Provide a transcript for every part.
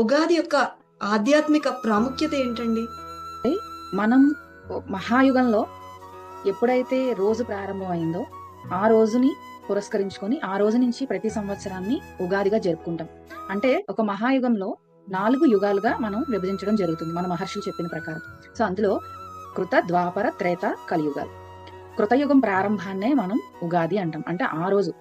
ఉగాది యొక్క ఆధ్యాత్మిక ప్రాముఖ్యత ఏంటండి? మనం మహాయుగంలో ఎప్పుడైతే రోజు ప్రారంభమైందో ఆ రోజుని పురస్కరించుకొని ఆ రోజు నుంచి ప్రతి సంవత్సరాన్ని ఉగాదిగా జరుపుకుంటాం. అంటే ఒక మహాయుగంలో 4 యుగాలుగా మనం విభజించడం జరుగుతుంది మన మహర్షులు చెప్పిన ప్రకారం. సో అందులో కృత, ద్వాపర, త్రేత, కలియుగాలు. కృతయుగం ప్రారంభాన్నే మనం ఉగాది అంటాం. అంటే ఆ రోజు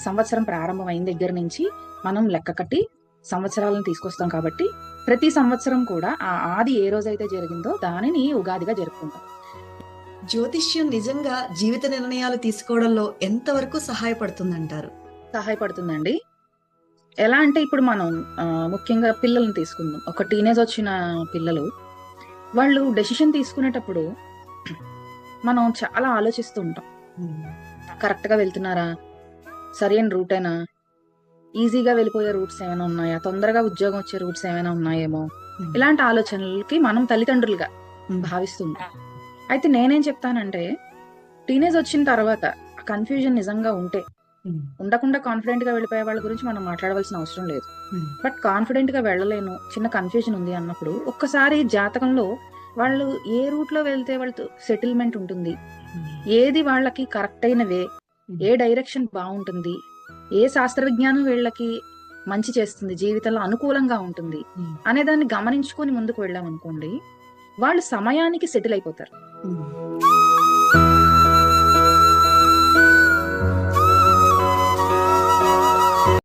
సంవత్సరం ప్రారంభమైన దగ్గర నుంచి మనం లెక్క కట్టి సంవత్సరాలను తీసుకొస్తాం కాబట్టి ప్రతి సంవత్సరం కూడా ఆ ఆది ఏ రోజైతే జరిగిందో దానిని ఉగాదిగా జరుపుకుంటాం. జ్యోతిష్యం నిజంగా జీవిత నిర్ణయాలు తీసుకోవడంలో ఎంతవరకు సహాయపడుతుందంటారు? సహాయపడుతుందండి. ఎలా అంటే ఇప్పుడు మనం ముఖ్యంగా పిల్లల్ని తీసుకుందాం. ఒక టీనేజ్ వచ్చిన పిల్లలు వాళ్ళు డెసిషన్ తీసుకునేటప్పుడు మనం చాలా ఆలోచిస్తూ ఉంటాం. కరెక్ట్ గా వెళ్తున్నారా, సరైన రూటేనా, ఈజీగా వెళ్ళిపోయే రూట్స్ ఏమైనా ఉన్నాయా, తొందరగా ఉద్యోగం వచ్చే రూట్స్ ఏమైనా ఉన్నాయేమో, ఇలాంటి ఆలోచనలకి మనం తల్లిదండ్రులుగా భావిస్తుంటాం. అయితే నేనేం చెప్తానంటే టీనేజ్ వచ్చిన తర్వాత కన్ఫ్యూజన్ నిజంగా ఉంటే ఉండకుండా కాన్ఫిడెంట్ గా వెళ్ళిపోయే వాళ్ళ గురించి మనం మాట్లాడవలసిన అవసరం లేదు. బట్ కాన్ఫిడెంట్ గా వెళ్ళలేను, చిన్న కన్ఫ్యూజన్ ఉంది అన్నప్పుడు ఒక్కసారి జాతకంలో వాళ్ళు ఏ రూట్ లో వెళ్తే వాళ్ళతో సెటిల్మెంట్ ఉంటుంది, ఏది వాళ్ళకి కరెక్ట్ అయిన వే, ఏ డైరెక్షన్ బాగుంటుంది, ఏ శాస్త్ర విజ్ఞానం వీళ్ళకి మంచి చేస్తుంది, జీవితంలో అనుకూలంగా ఉంటుంది అనే దాన్ని గమనించుకొని ముందుకు వెళ్ళాం అనుకోండి, వాళ్ళు సమయానికి సెటిల్ అయిపోతారు.